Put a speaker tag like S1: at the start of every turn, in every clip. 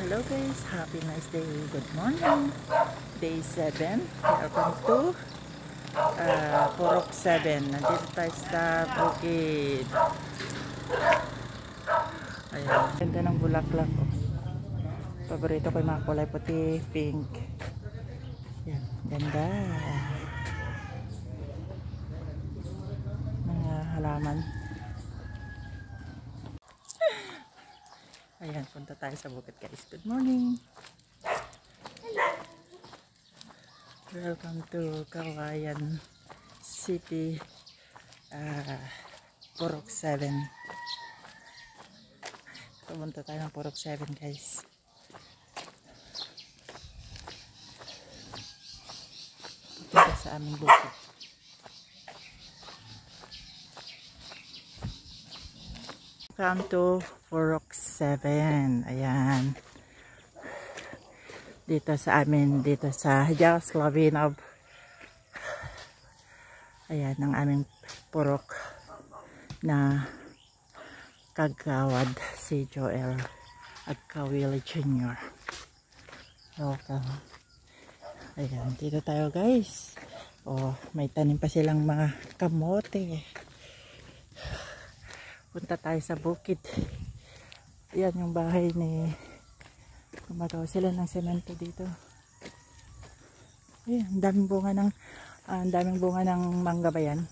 S1: Hello guys, happy nice day, good morning. Day 7, welcome to Purok 7. Nandito tayo sa bukid. Ayan, ganda ng bulaklak oh. Paborito ko yung mga kulay puti, pink. Ayan, ganda mga halaman. Ayan, punta tayo sa bukid guys. Good morning. Welcome to Kawayan City, Purok 7. Pumunta tayo ng Purok 7 guys. Punta sa aming bukid. Welcome to Purok 7. Ayan. Dito sa amin, dito sa Yaslavinov. Ayan, ang aming purok na kagawad si Joel Agkawili Jr. Welcome. Ayan, dito tayo guys. Oh, may tanim pa silang mga kamote. Punta tayo sa bukid. Yan yung bahay ni gumagawa sila ng semento dito. Ayan, ang daming bunga ng mangga ba yan?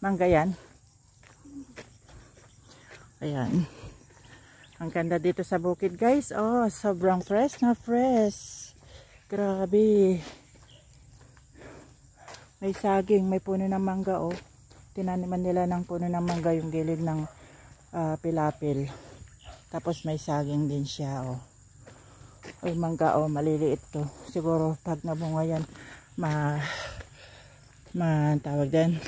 S1: Mangga yan. Ayan. Ang ganda dito sa bukid guys. Oh, sobrang fresh na fresh. Grabe. May saging, may puno ng mangga oh. Tinaniman nila ng puno ng mangga yung gilid ng pilapil. Tapos may saging din siya oh. Ay mangga oh, maliliit to. Siguro pag nabunga yan tawag din.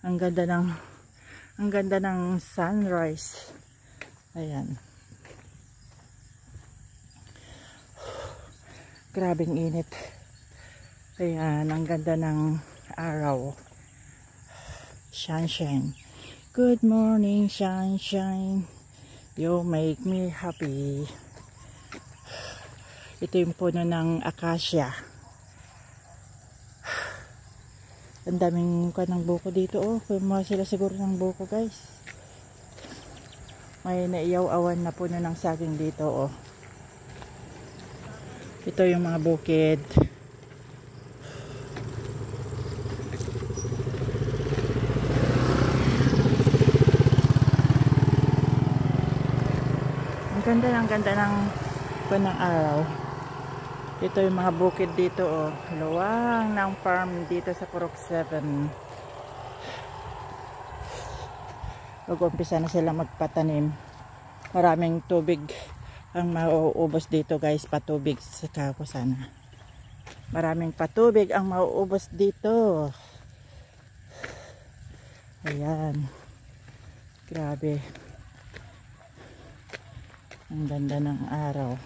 S1: Ang ganda ng sunrise. Ayan. Grabing init. Ayan, ang ganda ng araw. Sunshine. Good morning, sunshine. You make me happy. Ito yung puno ng acacia. Ang daming kanang buko dito oh. Kumuha sila siguro ng buko guys. May naiyaw-awan na puno ng saging dito oh. Ito yung mga bukid. Ang ganda ng araw. Ito yung mga bukid dito oh. Luwang ng farm dito sa Purok 7. Mag-umpisa na sila magpatanim. Maraming tubig ang mauubos dito guys. Patubig sa kako sana. Maraming patubig ang mauubos dito. Ayan. Grabe. Ang ganda ng araw.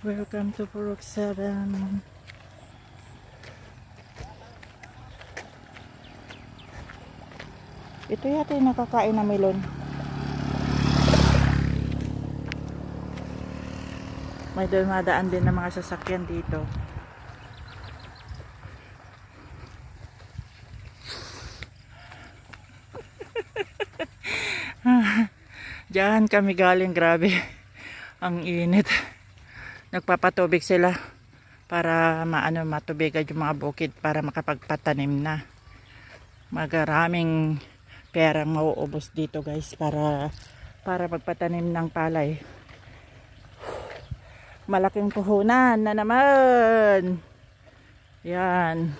S1: Welcome to Purok 7. Ito yata yung nakakain na melon. May dumadaan din ng mga sasakyan dito. Diyan kami galing, grabe ang init. Nagpapatubig sila para matubigan yung mga bukid para makapagpatanim na. Magaraming perang mauubos dito guys para magpatanim ng palay. Malaking puhunan na naman. Yan.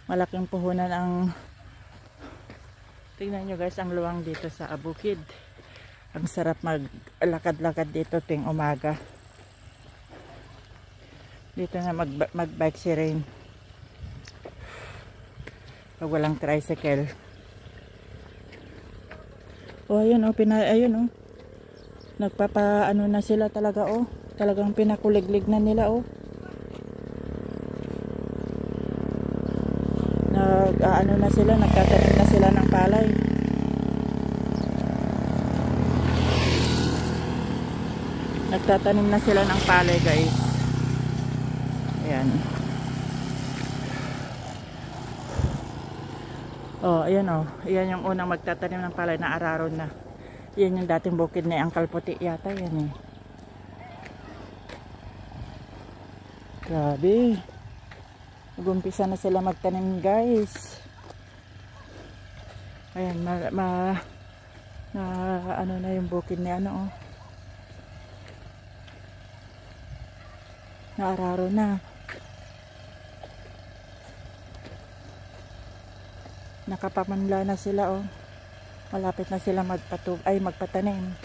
S1: Malaking puhunan ang tingnan nyo guys ang luwang dito sa bukid. Ang sarap maglakad-lakad dito tuwing umaga. Dito na magbike si Rain. Pag walang tricycle. Oh, ayun oh, ayun oh. Nagpapaano na sila talaga oh. Talagang pinakuliglig na nila oh. Nagtatanim na sila ng Magtatanim na sila ng palay, guys. Ayan. Oh, ayan oh. Ayan yung unang magtatanim ng palay na araron na. Yan yung dating bukid ni Uncle Puti yata yan eh. Grabe. Nag-umpisa na sila magtanim, guys. Ayan, ano na yung bukid ni ano oh. Na araron na. Nakapamanla na sila oh. Malapit na sila magpatanim.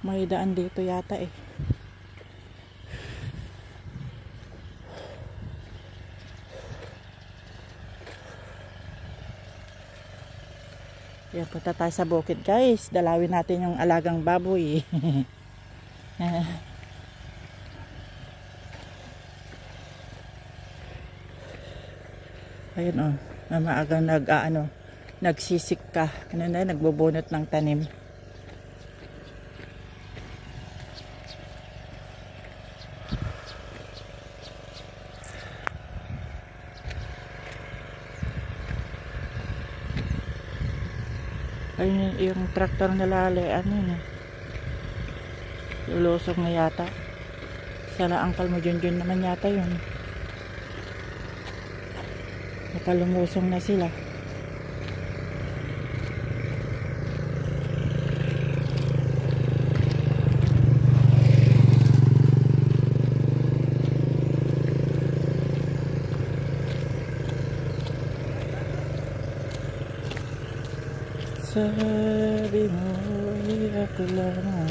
S1: May daan dito yata eh. Yan, punta tayo sa bukid, guys. Dalawin natin yung alagang baboy. Ayun oh, na maagang nagsisik ka. Ano na, nagbubunot ng tanim. Ayun yung traktor nila, ano yun. Lulusog na yata. Sana Uncle mo Junjun naman yata yun. Nakalumusong na sila. Sabi mo ako lang.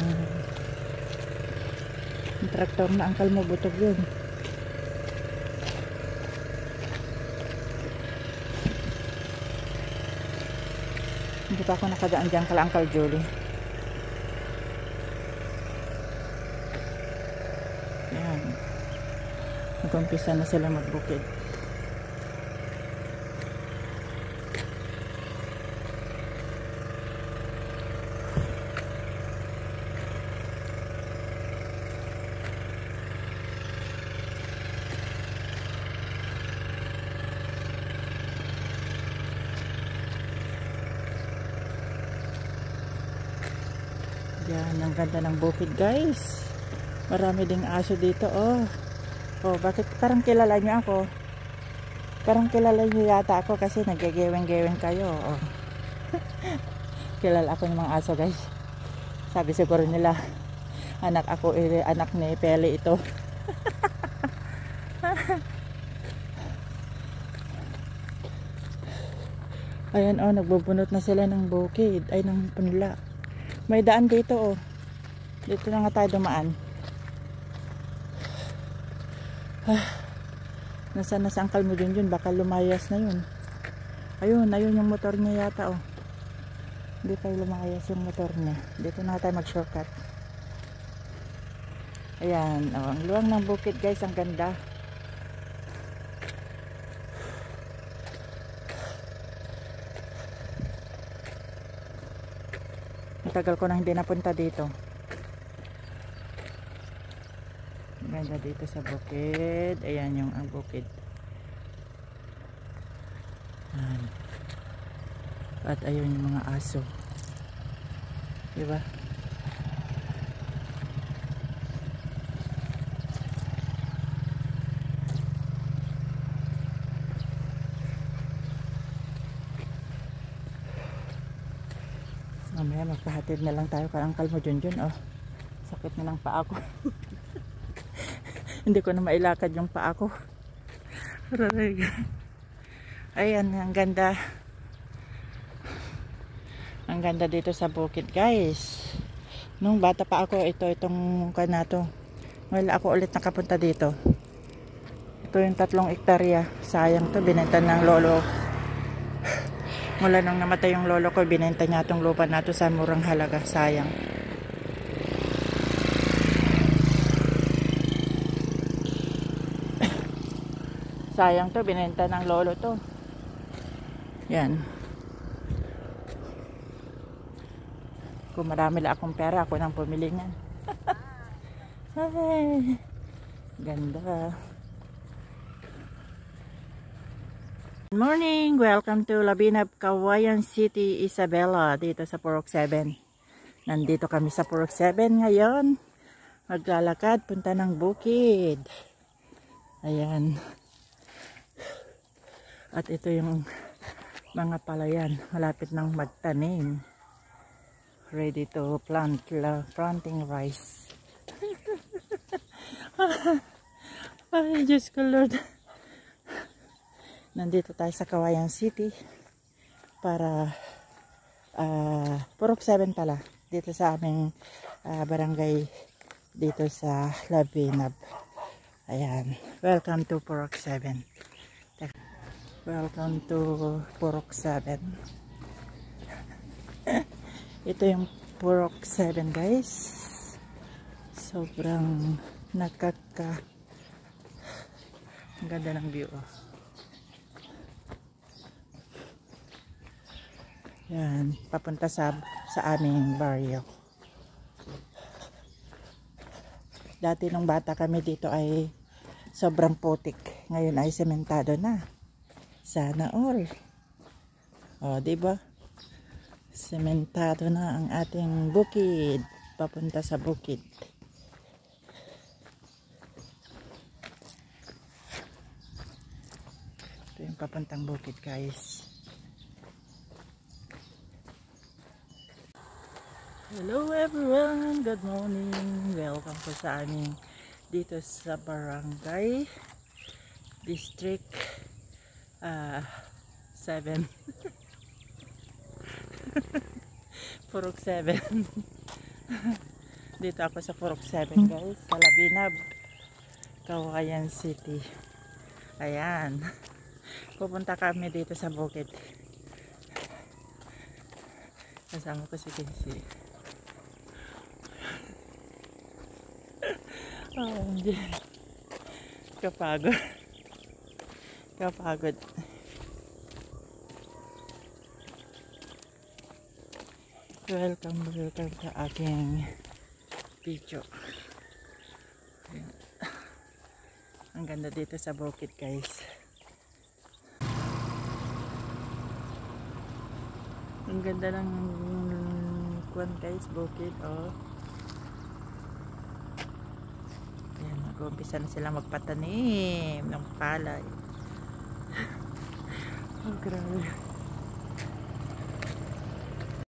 S1: Yung traktor na Uncle mo, butog yun. Hindi pa ako nakadaan dyan kala Uncle Julie. Ayan. Nag-umpisa na sila magbukid. Yan, ang ganda ng bukid, guys. Marami ding aso dito, oh. Oh, bakit parang kilala niyo ako? Parang kilala niyo yata ako kasi nagageweng-geweng kayo, oh. Kilala ako ng mga aso, guys. Sabi siguro nila, anak ako, anak ni Pele ito. Ayan, oh, nagbubunot na sila ng bukid, ay ng punla. May daan dito oh. Dito na nga tayo dumaan. Nasaan na sa Uncle mo Junjun? Baka lumayas na yun. Ayun, ayun yung motor niya yata oh. Hindi tayo lumayas yung motor niya. Dito na tayo mag shortcut. Ayan, oh, ang luwang ng bukid, guys, ang ganda. Tagal ko na hindi napunta dito. Ganda dito sa bukid. Ayan yung ang bukid. Ayan. At ayun yung mga aso. Diba? Mamaya magpahatid na lang tayo kay Uncle mo Junjun. Oh, sakit na ng paa ko. Hindi ko na mailakad yung paa ko. Ayan, ang ganda. Ang ganda dito sa bukid, guys. Nung bata pa ako, itong kanato. Ngayon ako ulit nakapunta dito. Ito yung 3 hektarya. Sayang to, binenta ng lolo. Mula nung namatay yung lolo ko, binenta niya itong lupa na ito sa murang halaga. Sayang. Sayang to, binenta ng lolo to. Yan. Kung marami lang akong pera, ako nang pumili niyan. Ay, ganda. Good morning! Welcome to Labinab, Cauayan City, Isabela, dito sa Purok 7. Nandito kami sa Purok 7 ngayon. Maglalakad, punta ng bukid. Ayan. At ito yung mga palayan, malapit nang magtanim. Ready to planting rice. Ay, Diyos ko Lord. Nandito tayo sa Cauayan City para Purok 7 pala. Dito sa aming barangay dito sa Labinab. Ayan. Welcome to Purok 7. Welcome to Purok 7. Ito yung Purok 7 guys. Sobrang ang ganda ng view. Yan, papunta sa aming baryo. Dati nung bata kami dito ay sobrang putik. Ngayon ay sementado na. Sana all. O, diba? Sementado na ang ating bukid. Papunta sa bukid. Ito yung papuntang bukid guys. Hello everyone, good morning. Welcome po sa aming dito sa Barangay District 7. Purok 7. Dito ako sa Purok 7 guys, sa Labinab, Cauayan City. Ayan. Pupunta kami dito sa bukid. Kasama ko si Casey. Oh, kapagod. Kapagod. Welcome sa aking video. Ayan. Ang ganda dito sa bukid guys. Ang ganda ng kuwan guys, bukid. Oh. Ayan, mag-umpisa na sila magpatanim ng palay. Oh, grabe.